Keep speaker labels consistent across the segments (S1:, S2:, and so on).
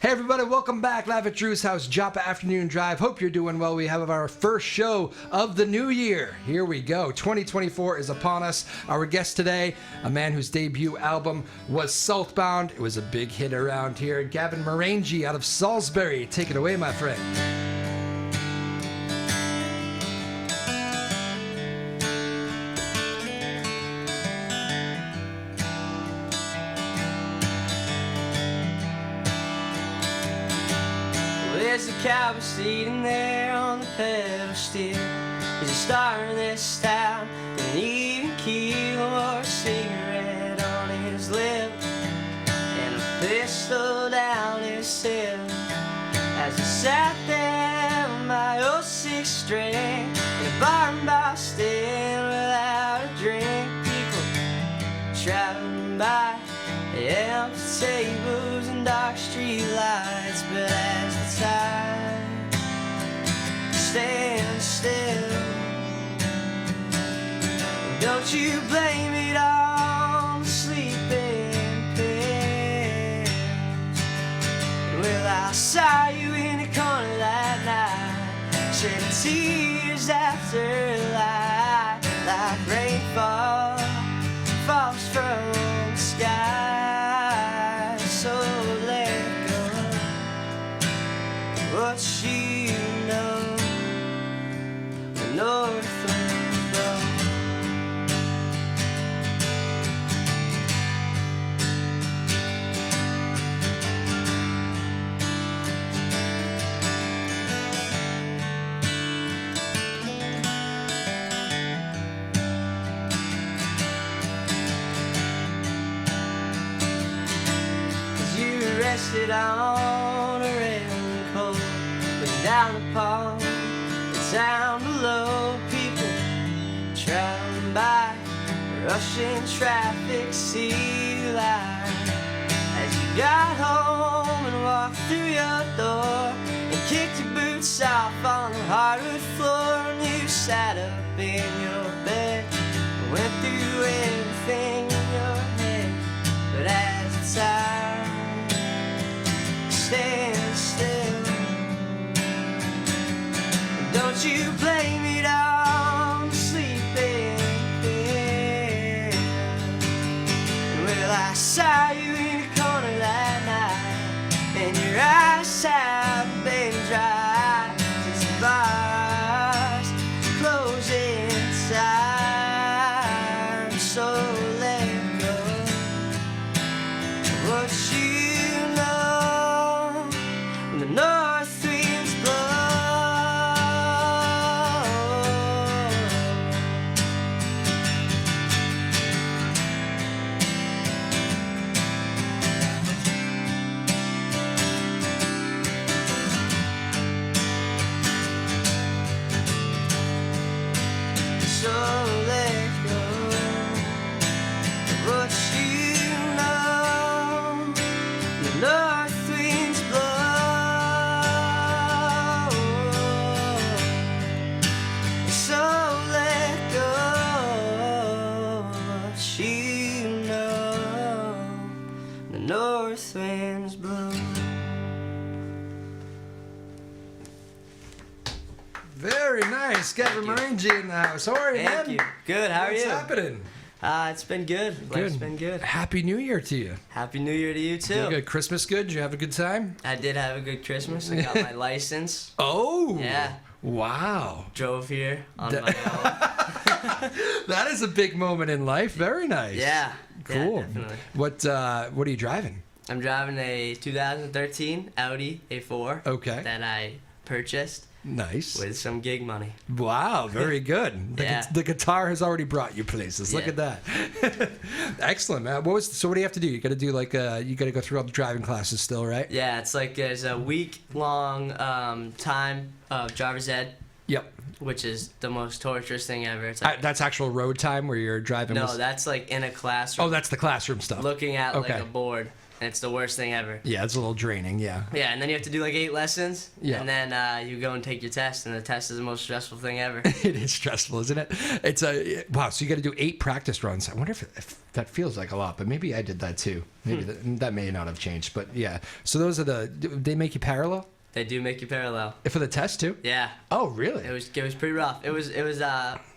S1: Hey everybody, welcome back. Live at Drew's house, Joppa Afternoon Drive. Hope you're doing well. We have our first show of the new year. Here we go. 2024 is upon us. Our guest today, a man whose debut album was Southbound. It was a big hit around here. Gavin Marengi out of Salisbury. Take it away, my friend.
S2: There's a cowboy sitting there on the pedal steel. He's a star in this town, an even keel or a cigarette on his lip, and a pistol down his hip. As he sat there on my 06 string in a bar in Boston without a drink, people traveling by empty tables and dark street lights, but as the time stands still, don't you blame it on the sleeping pills. Well, I saw you in the corner that night, shedding tears after light, like rainfall falls from the sky. So let go what you know, the north wind blows. Rested on a raincoat, looking down upon the town below. People traveling by, rushing traffic, city light. As you got home and walked through your door and kicked your boots off on the hardwood floor, and you sat up in your bed and went through everything in your head. But as the time stand still, don't you blame it on the sleeping pills. Well, I saw you in the corner that night, and your eyes have been dry since the bars closing time. So let go what you know, the north winds blow. So let go what you know, the north winds blow. So let go what you know, the north winds blow.
S1: Very nice. Gavin Marengi in the house. How are you, man?
S2: Thank you. Good, how are
S1: What's
S2: you?
S1: happening?
S2: It's been good. Life's been good.
S1: Happy New Year to you.
S2: Happy New Year to you too.
S1: You good? Christmas good? Did you have a good time?
S2: I did have a good Christmas. I got my license.
S1: Oh.
S2: Yeah.
S1: Wow.
S2: Drove here on my own.
S1: That is a big moment in life. Very nice.
S2: Yeah.
S1: Cool.
S2: Yeah, definitely.
S1: What are you driving?
S2: I'm driving a 2013 Audi A4
S1: Okay.
S2: that I purchased
S1: Nice.
S2: with some gig money.
S1: Wow, very good.
S2: Yeah.
S1: The guitar has already brought you places. Look
S2: Yeah.
S1: at that. Excellent, man. What do you have to do? You got to do you got to go through all the driving classes still, right?
S2: Yeah, it's like there's a week-long time of driver's ed.
S1: Yep.
S2: Which is the most torturous thing ever. It's like,
S1: That's actual road time where you're driving.
S2: no, that's like in a classroom.
S1: Oh, that's the classroom stuff.
S2: Looking at
S1: Okay.
S2: like a board. and it's the worst thing ever.
S1: Yeah, it's a little draining. Yeah.
S2: Yeah, and then you have to do like 8 lessons.
S1: Yeah.
S2: And then you go and take your test, and the test is the most stressful thing ever.
S1: It is stressful, isn't it? It's a wow. So you got to do 8 practice runs. I wonder if that feels like a lot, but maybe I did that too. Maybe that may not have changed, but yeah. So those are they make you parallel?
S2: They do make you parallel.
S1: For the test too?
S2: Yeah.
S1: Oh, really?
S2: It was pretty rough. It was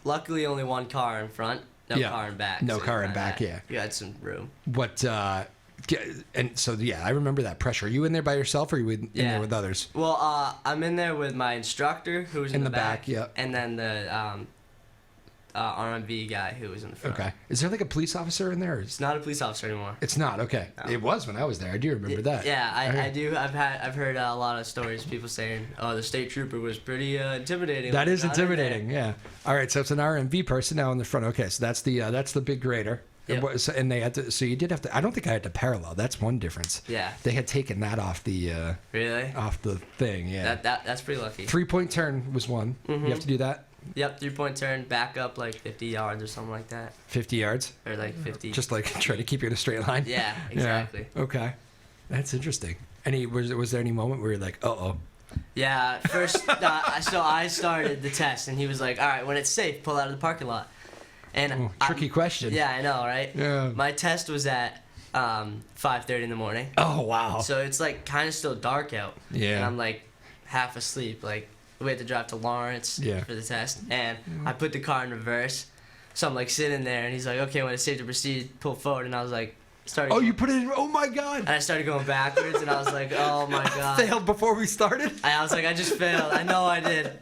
S2: luckily only one car in front, no car in back.
S1: No
S2: so
S1: car in back. Yeah.
S2: You had some room.
S1: What? And so yeah, I remember that pressure. Are you in there by yourself, or are you in there with others?
S2: Well, I'm in there with my instructor, who's in the back.
S1: Yeah.
S2: And then the RMV guy who was in the front.
S1: Okay. Is there like a police officer in there?
S2: It's not a police officer anymore.
S1: It's not. Okay.
S2: No.
S1: It was when I was there. I do remember that.
S2: Yeah, I do. I've heard a lot of stories. People saying, "Oh, the state trooper was pretty intimidating."
S1: That is intimidating. Yeah. All right. So it's an RMV person now in the front. Okay. So that's the big grader.
S2: Yep.
S1: And they had to. So you did have to. I don't think I had to parallel. That's one difference.
S2: Yeah.
S1: They had taken that off the.
S2: Really?
S1: Off the thing. Yeah.
S2: That's pretty lucky.
S1: 3-point turn was one.
S2: Mm-hmm.
S1: You have to do that.
S2: Yep, 3-point turn, back up like 50 yards or something like that.
S1: 50 yards?
S2: Or like 50.
S1: Just like try to keep you in a straight line?
S2: Yeah, exactly.
S1: Yeah. Okay. That's interesting. Was there any moment where you're like, uh-oh?
S2: Yeah, first, so I started the test, and he was like, all right, when it's safe, pull out of the parking lot. And
S1: tricky question.
S2: Yeah, I know, right?
S1: Yeah.
S2: My test was at 5:30 in the morning.
S1: Oh, wow.
S2: So it's like kind of still dark out.
S1: Yeah.
S2: And I'm like half asleep, like we had to drive to Lawrence for the test, and I put the car in reverse, so I'm like sitting there, and he's like, okay, when it's safe to proceed, pull forward, and I was like,
S1: you put it in, oh my god.
S2: And I started going backwards, and I was like, oh my god.
S1: Failed before we started?
S2: I was like, I just failed. I know I did.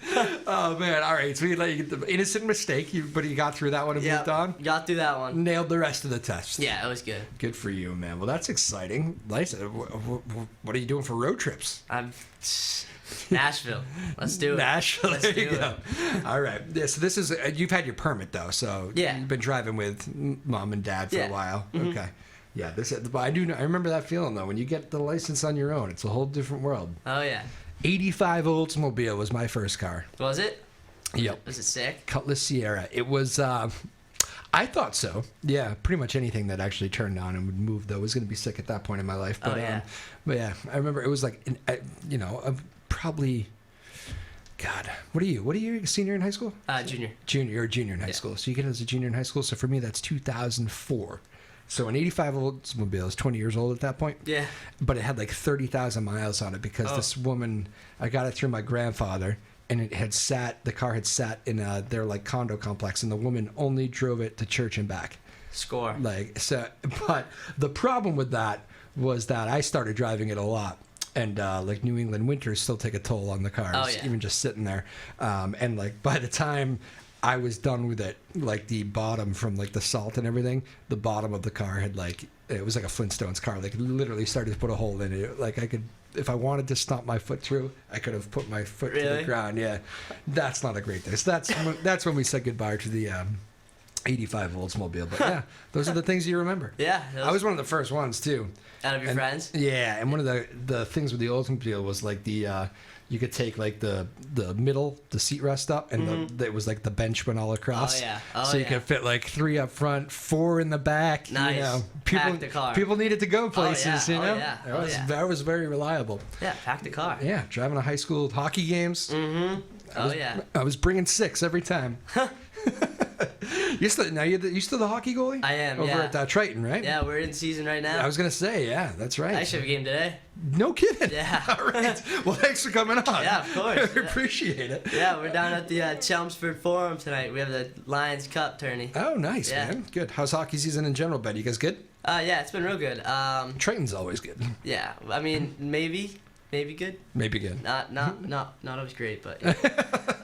S1: Oh man, all right, so you let you get the innocent mistake, but you got through that one and moved on?
S2: Got through that one.
S1: Nailed the rest of the test.
S2: Yeah, it was good.
S1: Good for you, man. Well, that's exciting. Nice. What are you doing for road trips?
S2: I'm... Nashville. Let's do it.
S1: Nashville.
S2: Let's
S1: there you
S2: do
S1: go. All right. Yeah, so this is you've had your permit though, so you've been driving with mom and dad for a while. Mm-hmm. Okay. Yeah. I remember that feeling though when you get the license on your own. It's a whole different world.
S2: Oh yeah.
S1: 85 Oldsmobile was my first car.
S2: Was it?
S1: Yep.
S2: Was it sick?
S1: Cutlass Sierra. It was. I thought so. Yeah, pretty much anything that actually turned on and would move though was going to be sick at that point in my life. But, but yeah, I remember it was like, probably. God, what are you? A senior in high school?
S2: Junior.
S1: You're a junior in high school. So you get it as a junior in high school. So for me, that's 2004. So an 85 Oldsmobile is 20 years old at that point.
S2: Yeah.
S1: But it had like 30,000 miles on it because this woman, I got it through my grandfather. And the car had sat in their like condo complex, and the woman only drove it to church and back.
S2: Score.
S1: But the problem with that was that I started driving it a lot, and like New England winters still take a toll on the cars, even just sitting there. And like by the time I was done with it, like the bottom from like the salt and everything, the bottom of the car had like it was like a Flintstones car. Like literally started to put a hole in it. Like I could. If I wanted to stomp my foot through, I could have put my foot to the ground. Yeah, that's not a great thing. So that's when we said goodbye to the 85 Oldsmobile. But yeah, those are the things you remember.
S2: Yeah,
S1: I was one of the first ones too.
S2: Out of your friends?
S1: Yeah, and one of the things with the Oldsmobile was like you could take like the middle, the seat rest up, and it was like the bench went all across.
S2: Oh yeah.
S1: So you could fit like 3 up front, 4 in the back.
S2: Nice.
S1: You know,
S2: pack the car.
S1: People needed to go places. You know. That was very reliable.
S2: Yeah, pack the car.
S1: Yeah, driving to high school hockey games.
S2: Mm-hmm.
S1: I was bringing 6 every time. You still the hockey goalie?
S2: I am.
S1: Over at Triton, right?
S2: Yeah, we're in season right now.
S1: I was gonna say, yeah, that's right.
S2: I actually have a game today.
S1: No kidding.
S2: Yeah.
S1: All right. Well, thanks for coming on.
S2: Yeah, of course.
S1: I appreciate it.
S2: Yeah, we're down at the Chelmsford Forum tonight. We have the Lions Cup tourney.
S1: Oh, nice, man. Good. How's hockey season in general, Ben? You guys good?
S2: Yeah, it's been real good.
S1: Triton's always good.
S2: Yeah, I mean maybe good.
S1: Maybe good.
S2: Not always great, but yeah.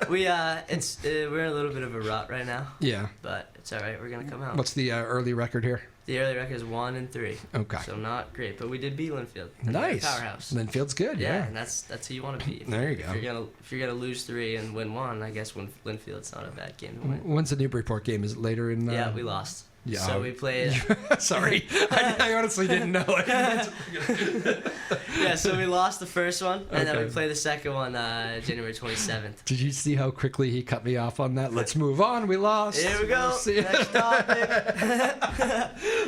S2: We're in a little bit of a rut right now.
S1: Yeah.
S2: But it's all right. We're gonna come out.
S1: What's the early record here?
S2: The early record is 1-3.
S1: Okay.
S2: So not great, but we did beat Linfield.
S1: Nice.
S2: Powerhouse.
S1: Linfield's good. Yeah.
S2: And that's who you want to beat.
S1: There you go.
S2: If you're gonna lose 3 and win 1, I guess Linfield's not a bad game to win.
S1: When's the Newburyport game? Is it later in?
S2: Yeah, we lost.
S1: Yeah.
S2: So we played.
S1: Sorry, I honestly didn't know.
S2: Yeah, so we lost the first one, and then we
S1: Okay.
S2: played the second one January 27th.
S1: Did you see how quickly he cut me off on that? Let's move on. We lost.
S2: Here we go.
S1: We'll see.
S2: Next topic.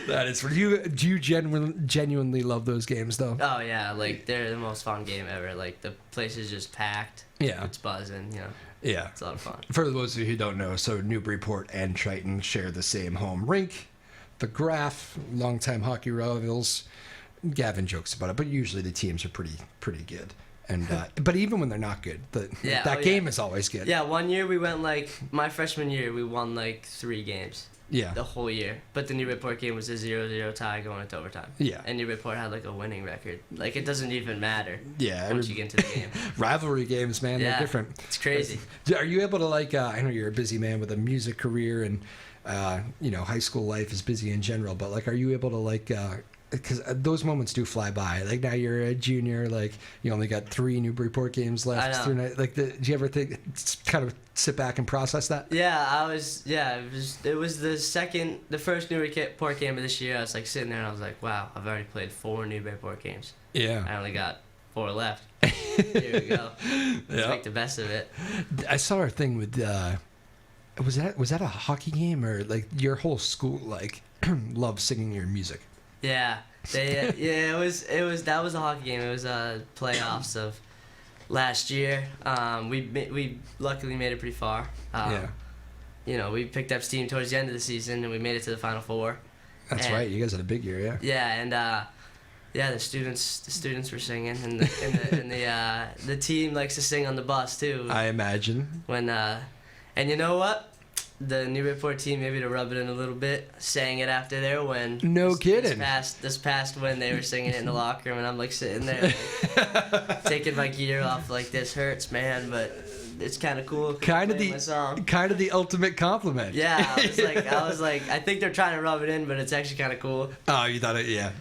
S1: That is for you. Do you genuinely love those games though?
S2: Oh yeah, like they're the most fun game ever. Like the place is just packed.
S1: Yeah.
S2: It's buzzing. You know,
S1: Yeah.
S2: it's a lot of fun.
S1: For those of you who don't know, so Newburyport and Triton share the same home rink. The Graph, longtime hockey rivals. Gavin jokes about it, but usually the teams are pretty good. And but even when they're not good, that game is always good.
S2: Yeah, one year we went like my freshman year, we won like 3 games.
S1: Yeah.
S2: The whole year. But the Newburyport game was a 0-0 tie going into overtime.
S1: Yeah.
S2: And Newburyport had like a winning record. Like it doesn't even matter.
S1: Yeah.
S2: Once you get into the game.
S1: Rivalry games, man,
S2: Yeah.
S1: they're different.
S2: It's crazy.
S1: Are you able to like? I know you're a busy man with a music career, and high school life is busy in general. But like, are you able to like? Because those moments do fly by. Like now you're a junior. Like you only got 3 Newburyport games left.
S2: I know.
S1: Through night. Like, do you ever think kind of sit back and process that?
S2: Yeah, it was the first Newburyport game of this year. I was like sitting there and I was like, wow, I've already played 4 Newburyport games.
S1: Yeah.
S2: I only got 4 left. Here we go. Let's make the best of it.
S1: I saw a thing with. Was that a hockey game or like your whole school like loves singing your music?
S2: Yeah, it was that was a hockey game. It was playoffs of last year. We luckily made it pretty far.
S1: Yeah.
S2: You know, we picked up steam towards the end of the season and we made it to the Final Four.
S1: That's
S2: And-
S1: right. You guys had a big year, yeah.
S2: Yeah, and the students were singing, and the team likes to sing on the bus too.
S1: I imagine.
S2: And you know what? The Newburyport team, maybe to rub it in a little bit, sang it after their win.
S1: No kidding.
S2: This past win, they were singing it in the locker room, and I'm like sitting there, like, taking my gear off, like this hurts, man, but it's kind of cool. 'cause
S1: Kind
S2: I'm
S1: of
S2: playing my song.
S1: the ultimate compliment.
S2: Yeah, I was like, I think they're trying to rub it in, but it's actually kind of cool.
S1: Oh, you thought it? Yeah.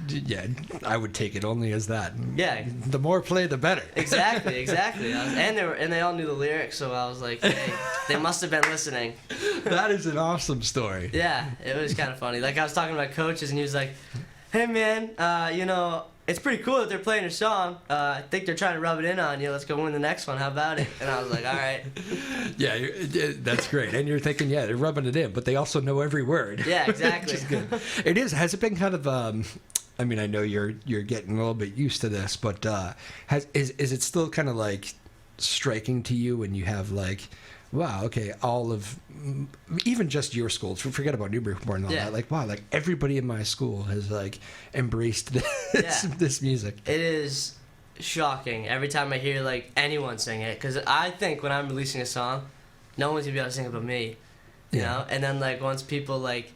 S1: I would take it only as that.
S2: Yeah.
S1: The more play, the better.
S2: Exactly. And they all knew the lyrics, so I was like, hey, they must have been listening.
S1: That is an awesome story.
S2: Yeah, it was kind of funny. Like I was talking to my coaches, and he was like, "Hey man, it's pretty cool that they're playing your song. I think they're trying to rub it in on you. Let's go win the next one. How about it?" And I was like, "All right."
S1: Yeah, that's great. And you're thinking, yeah, they're rubbing it in, but they also know every word.
S2: Yeah, exactly.
S1: Which is good. It is. Has it been kind of? I mean, I know you're getting a little bit used to this, but is it still kind of like striking to you when you have like, wow, okay, all of even just your school, forget about Newburyport and all that, like, wow, like everybody in my school has like embraced this music.
S2: It is shocking every time I hear like anyone sing it, because I think when I'm releasing a song, no one's gonna be able to sing it but me, you know. And then like once people like,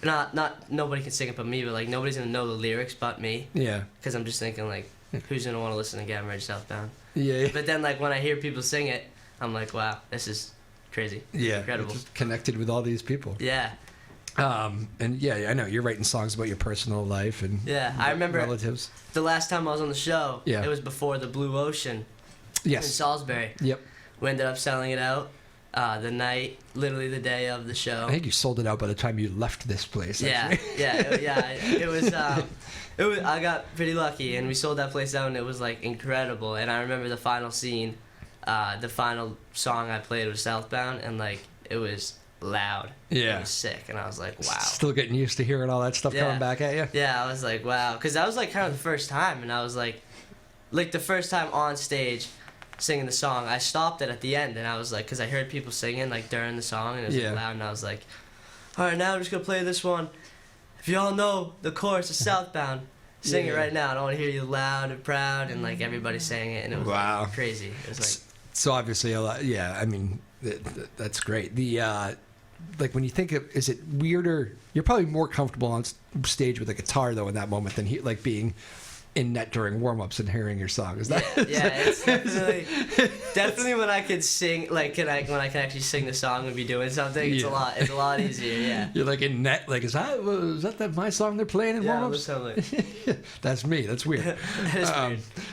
S2: not nobody can sing it but me, but like nobody's gonna know the lyrics but me.
S1: Yeah.
S2: Because I'm just thinking like, who's gonna want to listen to Gavin Ready Southbound?
S1: Yeah.
S2: But then like when I hear people sing it, I'm like, wow, this is crazy.
S1: Yeah.
S2: Incredible.
S1: It's connected with all these people.
S2: Yeah.
S1: And yeah, I know you're writing songs about your personal life and
S2: I remember
S1: relatives.
S2: the last time I was on the show.
S1: Yeah.
S2: It was before the Blue Ocean in
S1: Yes.
S2: Salisbury.
S1: Yep.
S2: We ended up selling it out literally the day of the show.
S1: I think you sold it out by the time you left this place. Actually.
S2: It was. I got pretty lucky, and we sold that place out, and it was like incredible. And I remember the final scene, the final song I played was Southbound, and like it was loud.
S1: Yeah.
S2: It was sick, and I was like, wow.
S1: Still getting used to hearing all that stuff coming back at you.
S2: Yeah, I was like, wow, because that was like kind of the first time, and I was like the first time on stage singing the song, I stopped it at the end, and I was like, because I heard people singing like during the song, and it was like, loud, and I was like, all right, now I'm just gonna play this one. If y'all know the chorus of Southbound, sing it right now. I don't want to hear you loud and proud, and like everybody sang it, and it was like, crazy. It was like,
S1: so obviously a lot. Yeah, I mean that's great. The like when you think of, is it weirder? You're probably more comfortable on stage with a guitar though in that moment than like being in net during warm-ups and hearing your song. Is that?
S2: Yeah, it's definitely when I could sing, like when I can actually sing the song and be doing something. It's a lot easier. Yeah.
S1: You're like in net, like is that my song they're playing in warm-ups? That's me. That's weird.
S2: That is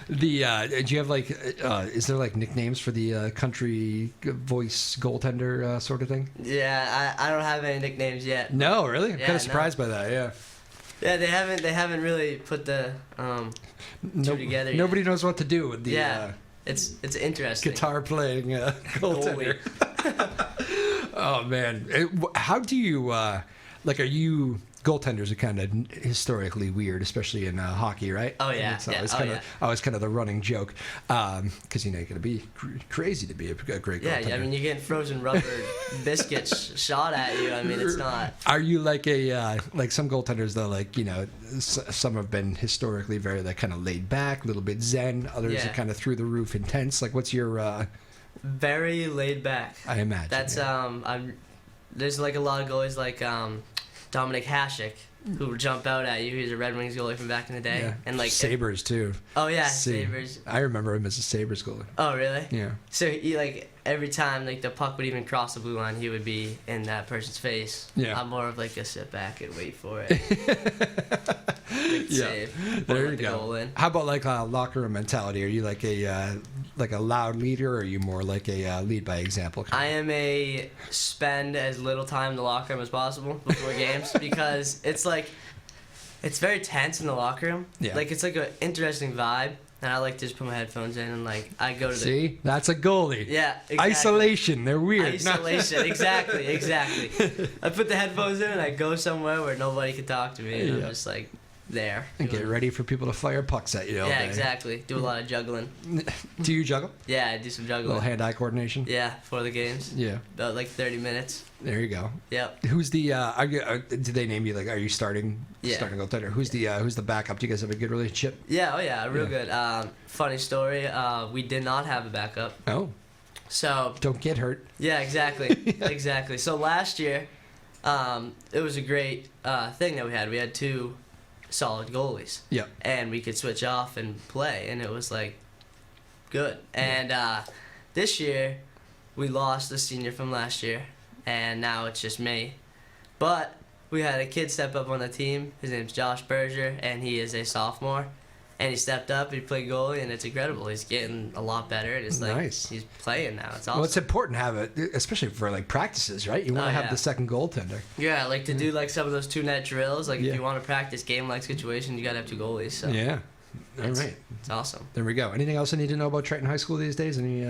S2: weird.
S1: Do you have like is there like nicknames for the country voice goaltender sort of thing?
S2: Yeah, I don't have any nicknames yet.
S1: No, really? I'm kind of surprised by that. Yeah.
S2: Yeah, they haven't really put the two together yet.
S1: Nobody knows what to do with the
S2: it's interesting.
S1: Guitar playing goaltender. Oh man, how do you like? Are you goaltenders are kind of historically weird, especially in hockey, right?
S2: Oh yeah,
S1: it's always kind of the running joke because you got to be crazy to be a great goaltender.
S2: Yeah, I mean you're getting frozen rubber biscuits shot at you. I mean it's not.
S1: Are you like like some goaltenders though? Like some have been historically very like kind of laid back, a little bit zen. Others are kind of through the roof intense. Like what's your?
S2: Very laid back.
S1: I imagine.
S2: That's there's like a lot of goalies like Dominic Hasek, who would jump out at you. He's a Red Wings goalie from back in the day.
S1: Yeah.
S2: And like
S1: Sabres too.
S2: Oh yeah, Sabres.
S1: I remember him as a Sabres goalie.
S2: Oh really?
S1: Yeah.
S2: So he like every time like the puck would even cross the blue line, he would be in that person's face.
S1: Yeah.
S2: I'm more of like a sit back and wait for it. Save.
S1: There you go. How about like a locker room mentality? Are you like a loud leader, or are you more like a lead by example?
S2: I am a spend as little time in the locker room as possible before games because it's very tense in the locker room.
S1: Yeah.
S2: Like it's like an interesting vibe, and I like to just put my headphones in and like I go to
S1: See, that's a goalie.
S2: Yeah. Exactly.
S1: Isolation. They're weird.
S2: Isolation. Exactly. I put the headphones in and I go somewhere where nobody can talk to me, and I'm just like there.
S1: And get ready for people to fire pucks at you all day.
S2: Exactly. Do a lot of juggling.
S1: Do you juggle?
S2: Yeah, I do some juggling.
S1: A little hand-eye coordination?
S2: Yeah, for the games.
S1: Yeah.
S2: About like 30 minutes.
S1: There you go.
S2: Yep.
S1: Who's the? Did they name you? Like, are you starting goaltender? Who's the backup? Do you guys have a good relationship?
S2: Yeah. Oh yeah, real good. Funny story. We did not have a backup.
S1: Oh.
S2: So.
S1: Don't get hurt.
S2: Yeah. Exactly. Exactly. So last year, it was a great thing that we had. We had two solid goalies.
S1: Yeah.
S2: And we could switch off and play, and it was like good. And this year, we lost the senior from last year, and now it's just me. But we had a kid step up on the team. His name's Josh Berger, and he is a sophomore. And he stepped up, he played goalie, and it's incredible. He's getting a lot better, and it's like
S1: nice.
S2: He's playing now. It's awesome.
S1: Well, it's important to have it, especially for like practices, right? You want to have the second goaltender.
S2: Yeah, like to do like some of those 2-net drills. Like if you want to practice game-like situations, you got to have two goalies. So
S1: yeah. All right.
S2: It's awesome.
S1: There we go. Anything else I need to know about Triton High School these days? Any?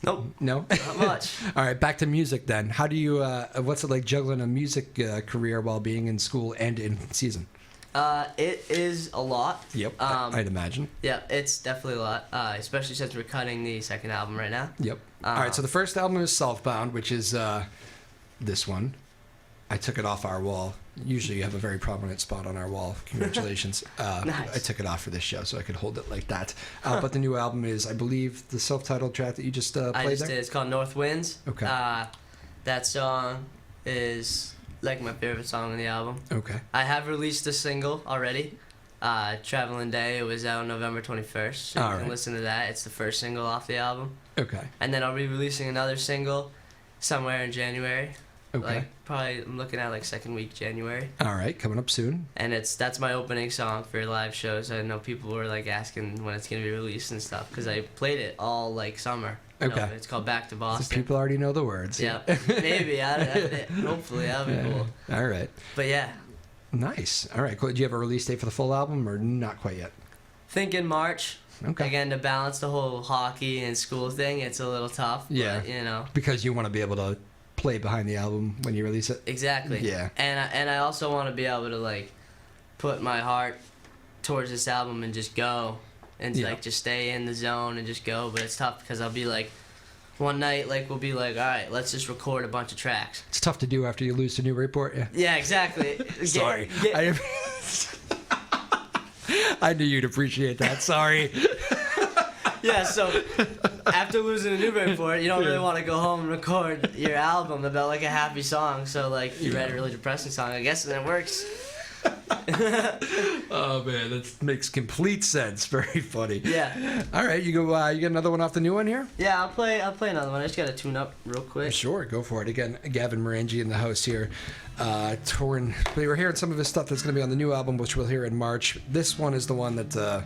S2: Nope.
S1: No?
S2: Not much.
S1: All right, back to music then. How do you, what's it like juggling a music career while being in school and in season?
S2: It is a lot.
S1: Yep, I'd imagine.
S2: Yeah, it's definitely a lot, especially since we're cutting the second album right now.
S1: Yep. All right, so the first album is Southbound, which is this one. I took it off our wall. Usually you have a very prominent spot on our wall. Congratulations.
S2: Nice.
S1: I took it off for this show so I could hold it like that. But the new album is, I believe, the self-titled track that you just played
S2: I just
S1: there?
S2: did. It's called North Winds.
S1: Okay.
S2: That song is like my favorite song on the album.
S1: Okay.
S2: I have released a single already. Traveling Day. It was out November 21st. So you can listen to that. It's the first single off the album.
S1: Okay.
S2: And then I'll be releasing another single somewhere in January.
S1: Okay.
S2: Like probably I'm looking at like second week January.
S1: All right, coming up soon.
S2: And that's my opening song for live shows. I know people were like asking when it's gonna be released and stuff because I played it all like summer.
S1: Okay.
S2: It's called Back to Boston.
S1: So people already know the words.
S2: Yeah. Maybe. Hopefully that'll be cool.
S1: All right.
S2: But yeah.
S1: Nice. All right. Cool. Do you have a release date for the full album or not quite yet?
S2: Think in March.
S1: Okay.
S2: Again, to balance the whole hockey and school thing, it's a little tough.
S1: Yeah.
S2: But,
S1: because you want to be able to play behind the album when you release it.
S2: Exactly.
S1: Yeah.
S2: And I also want to be able to like put my heart towards this album and just go and like just stay in the zone and just go. But it's tough because I'll be like, one night like we'll be like, all right, let's just record a bunch of tracks.
S1: It's tough to do after you lose to Newburyport. Yeah.
S2: Yeah, exactly.
S1: Sorry. I knew you'd appreciate that. Sorry.
S2: Yeah, so after losing to Newburyport, you don't really want to go home and record your album about like a happy song. So like you write a really depressing song, I guess, and it works.
S1: Oh man, that makes complete sense. Very funny.
S2: Yeah.
S1: All right, you go. You get another one off the new one here.
S2: Yeah, I'll play another one. I just gotta tune up real quick.
S1: Sure, go for it. Again, Gavin Marengi in the house here. Touring. We were hearing some of his stuff that's going to be on the new album, which we'll hear in March. This one is the one that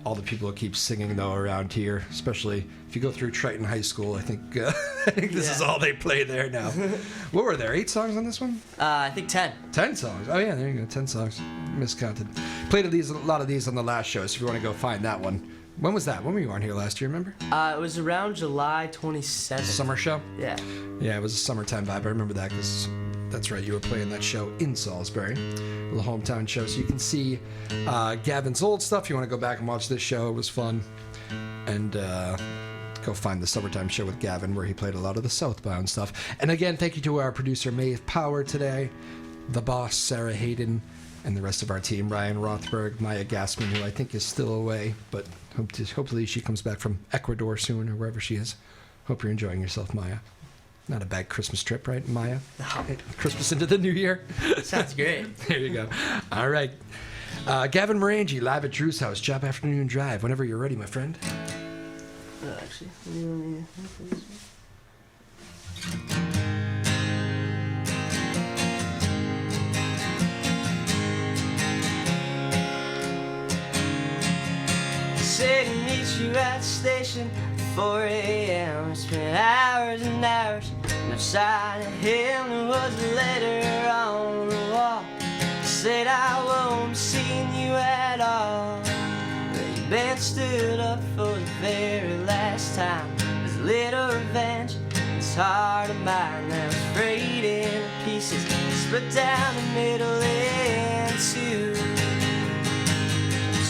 S1: all the people keep singing though around here, especially if you go through Triton High School. I think this is all they play there now. What were there? 8 songs on this one?
S2: I think 10.
S1: 10 songs. Oh yeah, there you go. 10 songs. Miscounted. Played a lot of these on the last show, so if you want to go find that one. When was that? When were you on here last year? Remember?
S2: It was around July 27th.
S1: Summer show.
S2: Yeah.
S1: Yeah, it was a summertime vibe. I remember that because that's right. You were playing that show in Salisbury, the hometown show. So you can see Gavin's old stuff. You want to go back and watch this show? It was fun. And go find the summertime show with Gavin where he played a lot of the Southbound stuff. And again, thank you to our producer Maeve Power today, the boss Sarah Hayden, and the rest of our team, Ryan Rothberg, Maya Gassman, who I think is still away, but hopefully she comes back from Ecuador soon or wherever she is. Hope you're enjoying yourself, Maya. Not a bad Christmas trip, right, Maya?
S2: No.
S1: Christmas into the new year.
S2: Sounds great.
S1: There you go. All right. Gavin Marengi, live at Drew's house, Joppa Afternoon Drive. Whenever you're ready, my friend.
S2: Actually, you want me Say to meet you at the station at 4 a.m. Spent hours and hours outside of him. There was a letter on the wall. Said I won't be seeing you at all. But you been stood up for the very last time. There's a little revenge. It's hard to mind. I was afraid in pieces, split down the middle in two.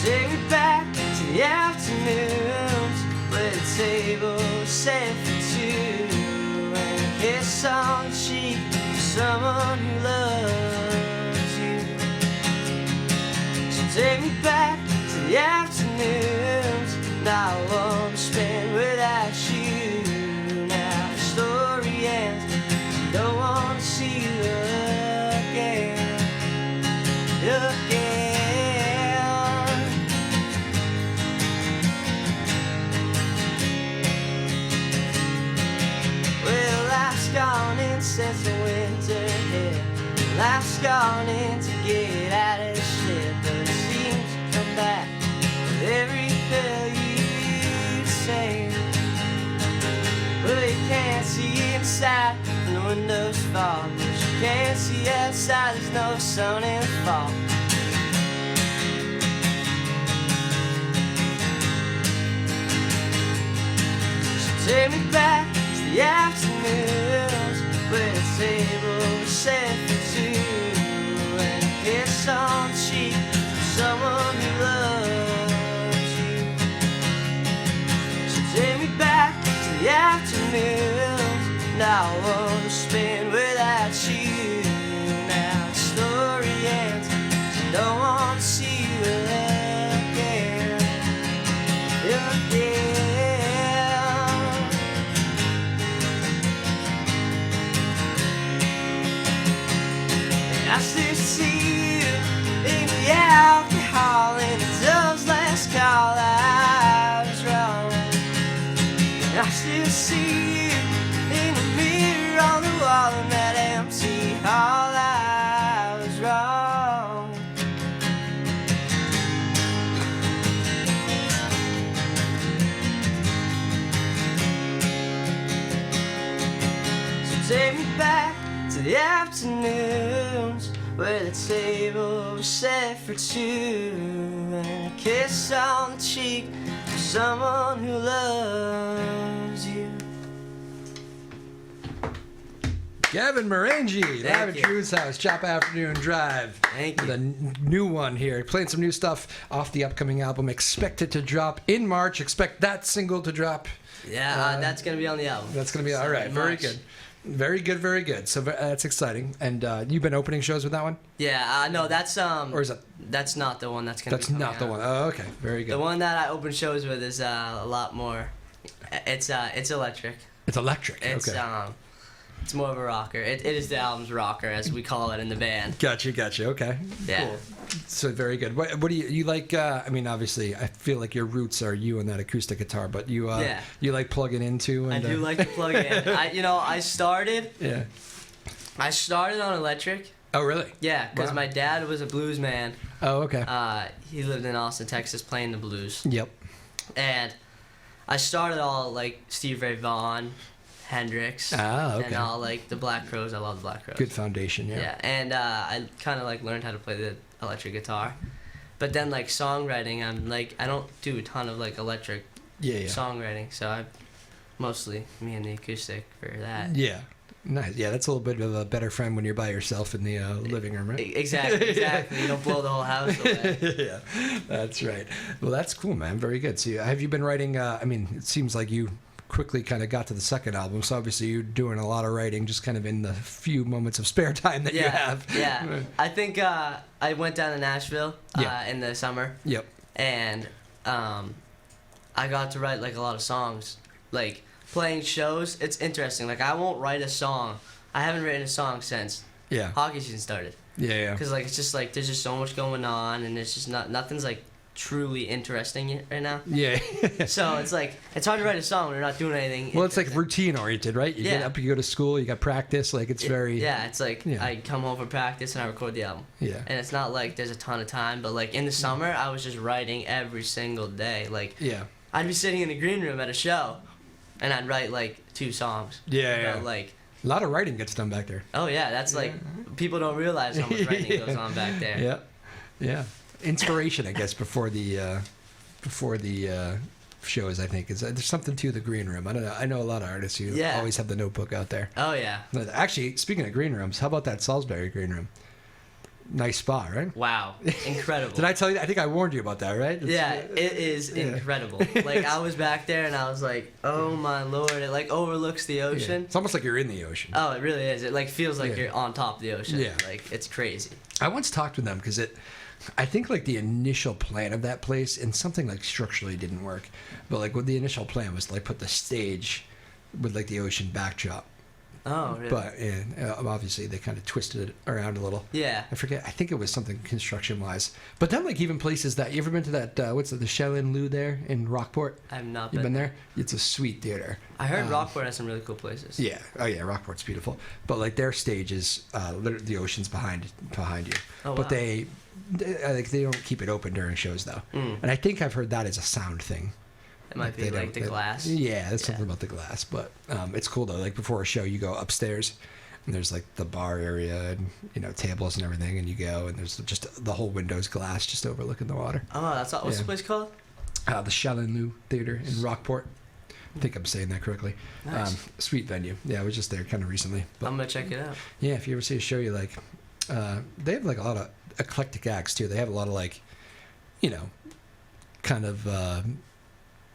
S2: Take me back to the afternoons where the table was set for two, and a kiss on the cheek for someone who loves you. So take me back to the afternoons now I want to spend without you. Now the story ends, I don't want to see you again. Gone in since the winter hit. Life's gone in to get out of the shit, but it seems to come back with every pill you say. Well, you can't see inside when the windows fall, but you can't see outside. There's no sun in the fall. So take me back to the afternoons where the table was set for two, and a kiss on the cheek for someone who loves you. So take me back to the afternoons now I want to spend without you. Now the story ends, I don't want to see you again. I still see you in the alcohol and the dove's last call. I was wrong. I still see you in the mirror on the wall in that empty hall. I was wrong. So take me back to the afternoons where the table was set for two, and a kiss on the cheek for someone who loves you.
S1: Gavin Marengi, live at
S2: you.
S1: Drew's house, Joppa Afternoon Drive.
S2: Thank you.
S1: The new one here. Playing some new stuff off the upcoming album. Expect it to drop in March. Expect that single to drop.
S2: Yeah, that's going to be on the album.
S1: That's going to be,
S2: So
S1: all right, very
S2: March.
S1: good. Very good, very good. So that's exciting. And you've been opening shows with that one?
S2: Yeah, no, that's
S1: Or is that?
S2: that's not the one that's going to be
S1: That's
S2: coming
S1: not the
S2: out.
S1: one. Oh, okay. Very good.
S2: The one that I open shows with is a lot more. It's electric.
S1: It's electric.
S2: It's
S1: okay.
S2: It's more of a rocker. It is the album's rocker, as we call it in the band.
S1: Gotcha. Okay.
S2: Yeah.
S1: Cool. So very good. What do you like? I mean, obviously, I feel like your roots are you and that acoustic guitar, but you you like plugging into. And,
S2: I do like to plug in. I started.
S1: Yeah.
S2: I started on electric.
S1: Oh really?
S2: Yeah, because
S1: Wow.
S2: my dad was a blues man.
S1: Oh okay.
S2: He lived in Austin, Texas, playing the blues.
S1: Yep.
S2: And I started all like Steve Ray Vaughan, Hendrix,
S1: Okay.
S2: and all like the Black Crowes. I love the Black Crowes.
S1: Good foundation. Yeah.
S2: Yeah, and I kind of like learned how to play the electric guitar, but then like songwriting, I don't do a ton of like electric
S1: Yeah.
S2: songwriting, so I mostly me and the acoustic for that.
S1: Yeah. Nice. Yeah, that's a little bit of a better friend when you're by yourself in the living room, right?
S2: Exactly. You don't blow the whole house away.
S1: Yeah, that's right. Well, that's cool, man. Very good. So, have you been writing? I mean, it seems like you quickly kind of got to the second album, so obviously you're doing a lot of writing just kind of in the few moments of spare time that you have.
S2: Yeah. I think I went down to Nashville in the summer.
S1: Yep.
S2: And I got to write like a lot of songs, like playing shows. It's interesting. Like I won't write a song. I haven't written a song since hockey season started.
S1: Yeah.
S2: Because like it's just like there's just so much going on, and it's just nothing's like truly interesting yet right now.
S1: Yeah.
S2: So it's like it's hard to write a song when you're not doing anything.
S1: Well, it's like routine oriented, right? You get up, you go to school, you got practice. Like it's very.
S2: Yeah, it's like I come home from practice and I record the album.
S1: Yeah.
S2: And it's not like there's a ton of time, but like in the summer I was just writing every single day. Like I'd be sitting in the green room at a show, and I'd write like 2 songs.
S1: Yeah.
S2: Like
S1: a lot of writing gets done back there.
S2: oh yeah, that's like people don't realize how much writing goes on back there.
S1: Yeah. Inspiration, I guess, before the shows. I think is there's something to the green room. I don't know. I know a lot of artists who always have the notebook out there.
S2: Oh yeah.
S1: Actually, speaking of green rooms, how about that Salisbury green room? Nice spot, right?
S2: Wow, incredible.
S1: Did I tell you? I think I warned you about that, right?
S2: It is incredible. Like I was back there and I was like, oh my lord, it like overlooks the ocean.
S1: It's almost like you're in the ocean.
S2: Oh, it really is. It like feels like you're on top of the ocean.
S1: Yeah.
S2: Like it's crazy.
S1: I once talked with them because I think like the initial plan of that place and something like structurally didn't work, but like what the initial plan was to like put the stage with like the ocean backdrop.
S2: Oh, really?
S1: But obviously they kind of twisted it around a little.
S2: Yeah.
S1: I forget. I think it was something construction wise. But then like even places that you ever been to that what's it, the Shell Lou there in Rockport?
S2: I've not
S1: You've been there? It's a sweet theater.
S2: I heard Rockport has some really cool places.
S1: Yeah. Oh yeah, Rockport's beautiful. But like their stage is literally the ocean's behind you.
S2: Oh,
S1: but
S2: wow.
S1: they don't keep it open during shows though. And I think I've heard that is a sound thing.
S2: It might be like the glass.
S1: Yeah, that's something about the glass. But it's cool though. Like before a show, you go upstairs, and there's like the bar area and tables and everything, and you go and there's just the whole window's glass just overlooking the water.
S2: Oh, that's all. What's the place called?
S1: The Shell Lou Theater in Rockport. I think I'm saying that correctly.
S2: Nice.
S1: Sweet venue. Yeah, I was just there kind of recently. But,
S2: I'm gonna check it out.
S1: yeah, if you ever see a show you like, they have like a lot of eclectic acts too. They have a lot of like, kind of.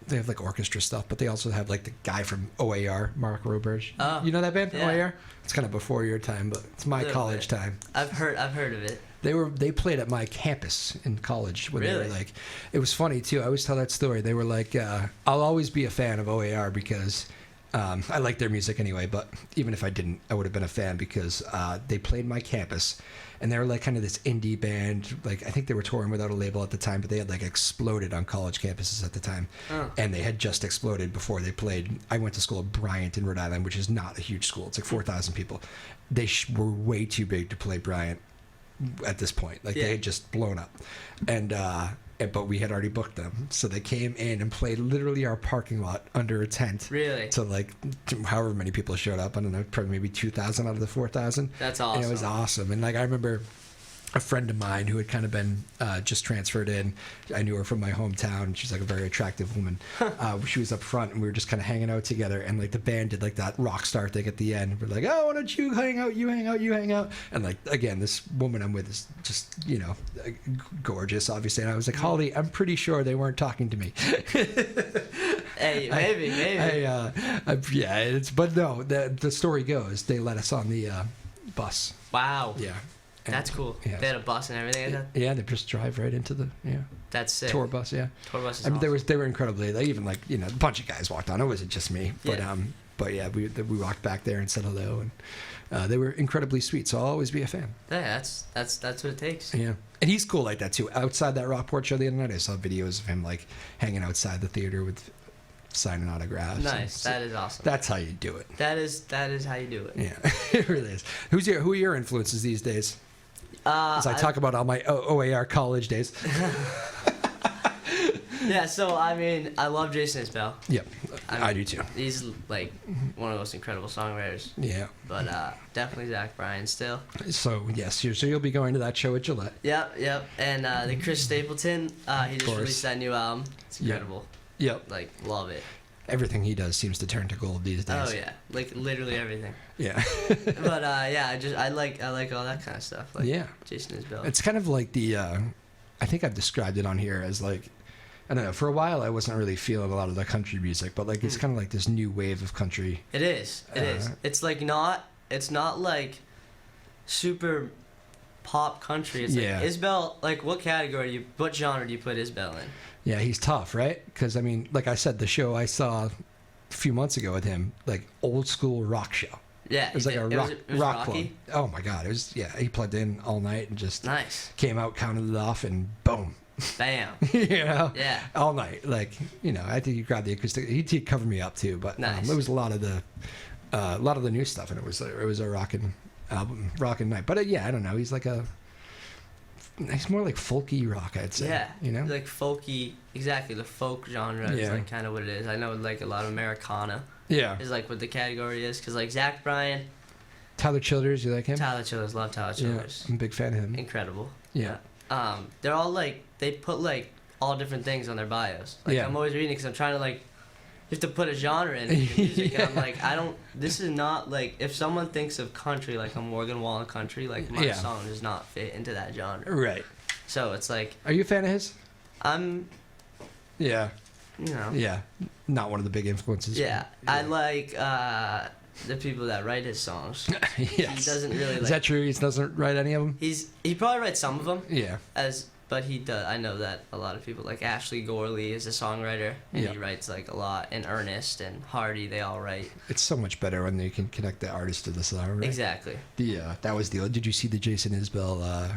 S1: They have like orchestra stuff, but they also have like the guy from OAR, Mark Roberge.
S2: Oh,
S1: you know that band,
S2: yeah.
S1: OAR? It's kind of before your time, but it's my college time.
S2: I've heard of it.
S1: They played at my campus in college when they were like, it was funny too. I always tell that story. They were like, I'll always be a fan of OAR because I like their music anyway, but even if I didn't, I would have been a fan because they played my campus. And they were like kind of this indie band. Like I think they were touring without a label at the time, but they had like exploded on college campuses at the time. Oh. And they had just exploded before they played. I went to school at Bryant in Rhode Island, which is not a huge school. It's like 4,000 people. They were way too big to play Bryant at this point. Like they had just blown up. But we had already booked them. So they came in and played literally our parking lot under a tent.
S2: Really?
S1: To like however many people showed up. I don't know, probably maybe 2,000 out of the 4,000.
S2: That's awesome.
S1: And it was awesome. And like I remember a friend of mine who had kind of been just transferred in. I knew her from my hometown. She's like a very attractive woman. She was up front and we were just kind of hanging out together. And like the band did like that rock star thing at the end. We're like, oh, why don't you hang out? You hang out. You hang out. And like, again, this woman I'm with is just, gorgeous, obviously. And I was like, Holly, I'm pretty sure they weren't talking to me.
S2: Hey, maybe.
S1: But no, the story goes, they let us on the bus.
S2: Wow.
S1: Yeah.
S2: That's cool.
S1: Yeah.
S2: They had a bus and everything like that?
S1: Yeah, they just drive right into the
S2: That's sick.
S1: Tour bus, yeah.
S2: Tour bus is
S1: I mean,
S2: awesome.
S1: they were incredibly. They even like a bunch of guys walked on. It wasn't just me, but But yeah, we walked back there and said hello, and they were incredibly sweet. So I'll always be a fan.
S2: Yeah, that's what it takes.
S1: Yeah, and he's cool like that too. Outside that Rockport show the other night, I saw videos of him like hanging outside the theater with signing autographs.
S2: Nice, that is awesome.
S1: That's how you do it.
S2: That is how you do it.
S1: Yeah, it really is. Who are your influences these days? As I talk about all my OAR college days.
S2: Yeah, so I mean, I love Jason Isbell.
S1: Yep, I do too.
S2: He's like one of the most incredible songwriters.
S1: Yeah.
S2: But definitely Zach Bryan still.
S1: So yes, so you'll be going to that show at Gillette.
S2: Yep. And the Chris Stapleton, he just released that new album. It's incredible.
S1: Yep.
S2: Like, love it.
S1: Everything he does seems to turn to gold these days.
S2: Oh yeah, like literally everything.
S1: Yeah.
S2: But yeah, I like all that kind of stuff. Like,
S1: yeah.
S2: Jason Isbell.
S1: It's kind of like the, I think I've described it on here as like, I don't know. For a while, I wasn't really feeling a lot of the country music, but like it's kind of like this new wave of country.
S2: It is. It is. It's like not. It's not like super pop country. It's like Isbell. Like what category? What genre do you put Isbell in?
S1: Yeah, he's tough, right? Because I mean, like I said, the show I saw a few months ago with him, like old school rock show.
S2: Yeah,
S1: it was like a rock club. Oh my god, it was. Yeah, he plugged in all night and just came out, counted it off, and boom.
S2: Bam.
S1: You know?
S2: Yeah.
S1: All night. Like, you know, I think he grabbed the acoustic. He covered me up too, but it was a lot of the new stuff, and it was a rockin' album, rockin' night. But yeah, I don't know. He's more like folky rock, I'd say.
S2: Yeah.
S1: You know?
S2: Like folky, exactly. The folk genre is like kind of what it is. I know like a lot of Americana.
S1: Yeah.
S2: Is like what the category is, because like Zach Bryan.
S1: Tyler Childers, you like him?
S2: Tyler Childers, love Tyler Childers.
S1: Yeah, I'm a big fan of him.
S2: Incredible.
S1: Yeah.
S2: They're all like, they put like all different things on their bios. Like I'm always reading because I'm trying to like, you have to put a genre in music, and I'm like, this is not like, if someone thinks of country like a Morgan Wallen country, like my song does not fit into that genre.
S1: Right.
S2: So it's like.
S1: Are you a fan of his?
S2: Yeah.
S1: You know. Yeah. Not one of the big influences.
S2: Yeah. I like the people that write his songs.
S1: Yes.
S2: He doesn't really like.
S1: Is that true? He doesn't write any of them?
S2: He probably writes some of them.
S1: Yeah.
S2: But he does. I know that a lot of people, like Ashley Gorley is a songwriter, and he writes like a lot. And Ernest and Hardy, they all write.
S1: It's so much better when you can connect the artist to the song, right?
S2: Exactly.
S1: That was the. Did you see the Jason Isbell?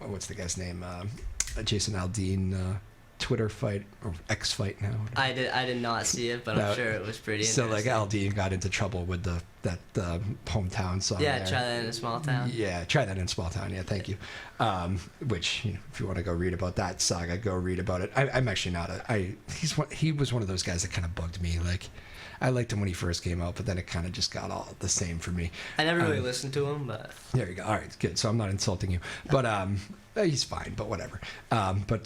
S1: What's the guy's name? Jason Aldean. Twitter fight or X fight now.
S2: I did not see it, but I'm sure it was pretty interesting.
S1: So like Aldean got into trouble with that hometown song.
S2: Yeah,
S1: there.
S2: Try that in a small town.
S1: Yeah, try that in a small town. Yeah, thank you. Which if you want to go read about that saga, go read about it. I'm actually not he was one of those guys that kind of bugged me. Like I liked him when he first came out, but then it kind of just got all the same for me.
S2: I never really listened to him, but
S1: there you go. All right, good. So I'm not insulting you, but he's fine, but whatever. But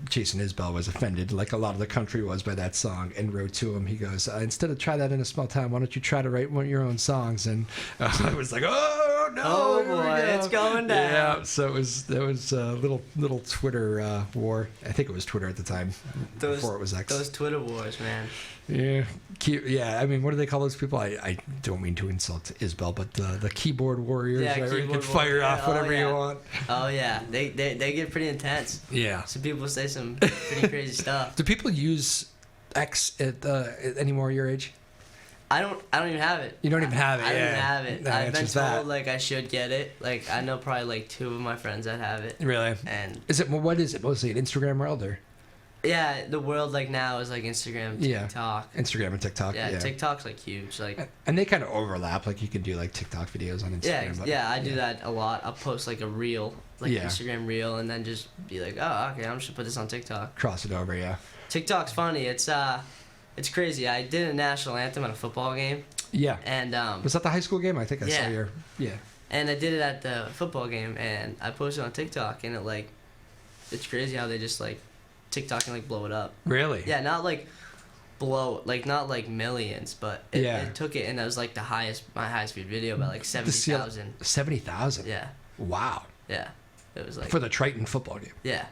S1: Jason Isbell was offended, like a lot of the country was, by that song, and wrote to him. He goes, instead of try that in a small town, why don't you try to write one of your own songs? And I was like, oh no,
S2: oh boy, it's going down.
S1: Yeah, so there was a little Twitter war. I think it was Twitter at the time, before it was X.
S2: Those Twitter wars, man.
S1: Yeah, yeah. I mean, what do they call those people? I don't mean to insult Isbell, but the keyboard warriors.
S2: Yeah,
S1: you can fire off whatever you want.
S2: Oh yeah, they get pretty intense.
S1: Yeah.
S2: Some people say some pretty crazy stuff.
S1: Do people use X at any more your age?
S2: I don't even have it.
S1: You don't even have it.
S2: I don't even have it. I've been told
S1: that.
S2: Like I should get it. Like I know probably like 2 of my friends that have it.
S1: Really?
S2: And
S1: what is it? Mostly an Instagram world or?
S2: Yeah, the world like now is like Instagram, TikTok.
S1: Yeah. Instagram and TikTok.
S2: Yeah, TikTok's like huge. Like,
S1: and they kind of overlap. Like you can do like TikTok videos on Instagram.
S2: Yeah, I do that a lot. I'll post like a reel, like Instagram reel, and then just be like, oh, okay, I'm just gonna put this on TikTok.
S1: Cross it over, yeah.
S2: TikTok's funny. It's crazy. I did a national anthem at a football game.
S1: Yeah.
S2: And
S1: was that the high school game? I think I saw your. Yeah.
S2: And I did it at the football game, and I posted on TikTok, and it's crazy how they just like. TikTok can like blow it up.
S1: Really?
S2: Yeah, not like not like millions, but it took it, and it was like my highest viewed video by like 70,000.
S1: 70,000.
S2: Yeah.
S1: Wow.
S2: Yeah, it was like
S1: for the Triton football game.
S2: Yeah.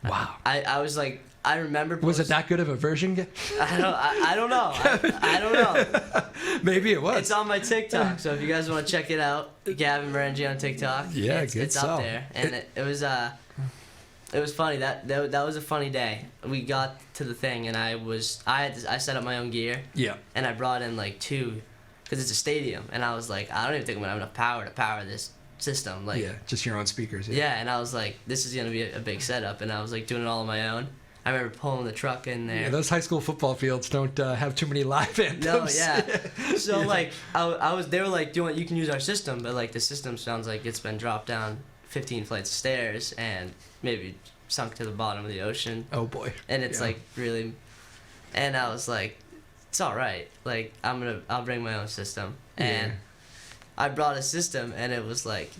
S1: Wow.
S2: I was like, I remember.
S1: Was it that good of a version?
S2: I don't know. I don't know.
S1: Maybe it was.
S2: It's on my TikTok, so if you guys want to check it out, Gavin Marengi on TikTok.
S1: Yeah,
S2: it's up there, and it was It was funny. That was a funny day. We got to the thing, and I set up my own gear.
S1: Yeah.
S2: And I brought in like 2, because it's a stadium, and I was like, I don't even think I'm gonna have enough power to power this system. Like,
S1: yeah, just your own speakers.
S2: Yeah, and I was like, this is gonna be a big setup, and I was like doing it all on my own. I remember pulling the truck in there.
S1: Yeah, those high school football fields don't have too many live anthems.
S2: No, yeah. So like, they were like, you can use our system, but like the system sounds like it's been dropped down 15 flights of stairs and maybe sunk to the bottom of the ocean.
S1: Oh boy.
S2: And it's like really, and I was like, it's all right. Like I'll bring my own system, and I brought a system, and it was like,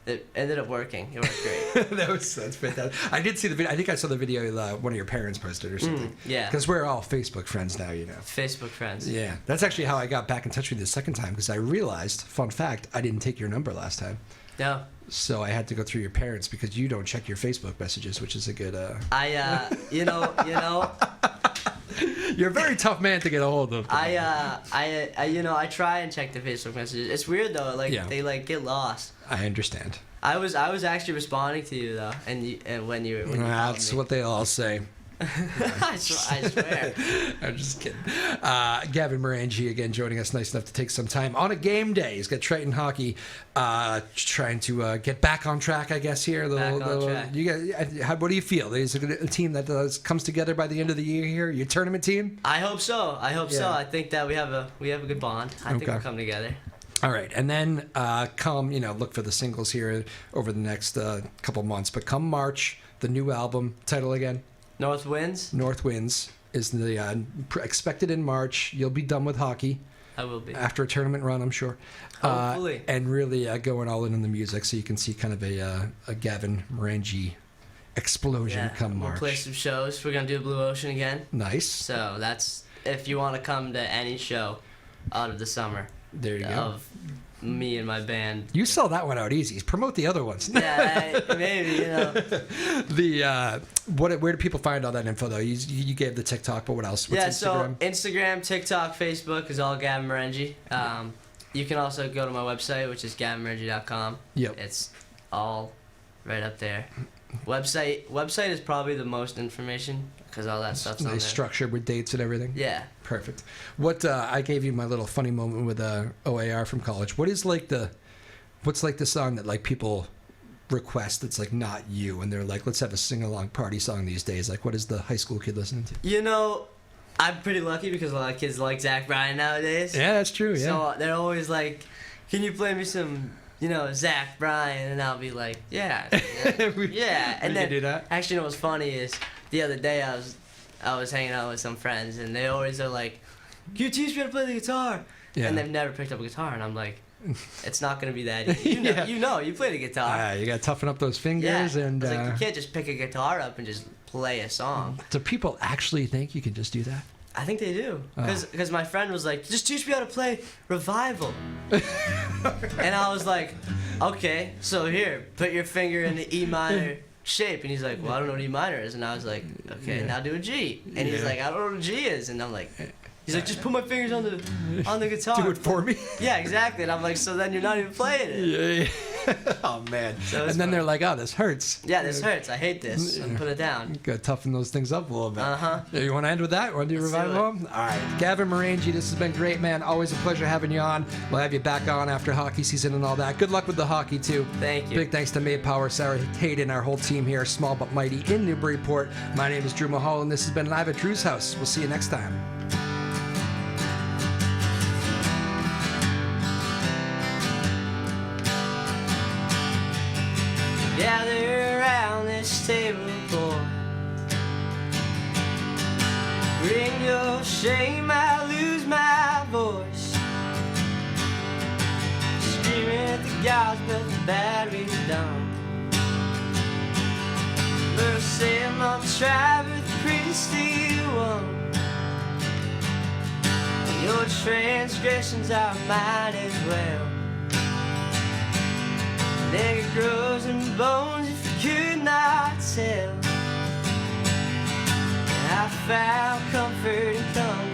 S2: it ended up working. It worked great.
S1: That's fantastic. I did see the video. I think I saw the video one of your parents posted or something.
S2: Yeah.
S1: Because we're all Facebook friends now,
S2: Facebook friends.
S1: Yeah. That's actually how I got back in touch with you the second time, because I realized, fun fact, I didn't take your number last time.
S2: No.
S1: So I had to go through your parents, because you don't check your Facebook messages, which is a good.
S2: You know.
S1: You're a very tough man to get a hold of.
S2: I try and check the Facebook messages. It's weird though, they like get lost.
S1: I understand.
S2: I was actually responding to you though, and when you
S1: That's what they all say.
S2: I swear.
S1: I'm just kidding. Gavin Marengi again joining us, nice enough to take some time on a game day. He's got Triton Hockey trying to get back on track, I guess, here.
S2: Back on track.
S1: You guys, what do you feel? Is it a team that comes together by the end of the year here? Your tournament team?
S2: I hope so. So. I think that we have a good bond. I think we'll come together.
S1: All right, and then look for the singles here over the next couple months. But come March, the new album, title again?
S2: North Winds?
S1: North Winds is the expected in March. You'll be done with hockey.
S2: I will be.
S1: After a tournament run, I'm sure.
S2: Hopefully.
S1: And really going all in the music, so you can see kind of a Gavin Marengi explosion come March.
S2: We'll play some shows. We're going to do Blue Ocean again.
S1: Nice.
S2: So that's, if you want to come to any show out of the summer.
S1: There you go.
S2: Of me and my band.
S1: You sell that one out easy. Promote the other ones.
S2: Yeah, maybe,
S1: Where do people find all that info though? You gave the TikTok, but what else? What's Instagram?
S2: So Instagram, TikTok, Facebook is all Gavin Marengi. You can also go to my website, which is gavinmarengi.com.
S1: Yep.
S2: It's all right up there. Website is probably the most information, because all that stuff's on there.
S1: Structured with dates and everything.
S2: Yeah.
S1: Perfect. What I gave you my little funny moment with OAR from college. What's the song that like people request that's like not you, and they're like, let's have a sing-along party song these days? Like, what is the high school kid listening to?
S2: I'm pretty lucky because a lot of kids like Zach Bryan nowadays.
S1: Yeah, that's true. Yeah.
S2: So they're always like, can you play me some, Zach Bryan? And I'll be like, yeah. Yeah. And then,
S1: do that.
S2: Actually, what's funny is the other day I was hanging out with some friends, and they always are like, can you teach me how to play the guitar?
S1: Yeah.
S2: And they've never picked up a guitar, and I'm like, it's not going to be that easy. You play the guitar.
S1: You got to toughen up those fingers.
S2: Yeah.
S1: And
S2: I was like, you can't just pick a guitar up and just play a song.
S1: Do people actually think you can just do that?
S2: I think they do. Because my friend was like, just teach me how to play Revival. And I was like, okay, so here, put your finger in the E minor shape. And he's like, well, I don't know what E minor is. And I was like, okay, now do a G. And he's like, I don't know what a G is. And I'm like, he's like, just put my fingers on the guitar.
S1: Do it for me.
S2: Yeah, exactly. And I'm like, so then you're not even playing it.
S1: Yeah. Oh man.
S2: So
S1: and then they're like, oh, this hurts.
S2: Yeah, this hurts. I hate this. And put it down.
S1: Gotta toughen those things up a little bit.
S2: Uh-huh.
S1: You want to end with that? Want to do Revival? All right. Gavin Marengi, this has been great, man. Always a pleasure having you on. We'll have you back on after hockey season and all that. Good luck with the hockey, too.
S2: Thank you.
S1: Big thanks to May Power, Sarah Hayden, our whole team here, small but mighty, in Newburyport. My name is Drew Moholland. This has been Live at Drew's House. We'll see you next time.
S2: Gather around this table, boy. Bring your shame, I lose my voice. Screaming at the gods, but the battery's done. But I say I'm not tried with the pretty one. Your transgressions are mine as well. It grows in bones if you could not tell. I found comfort in coming.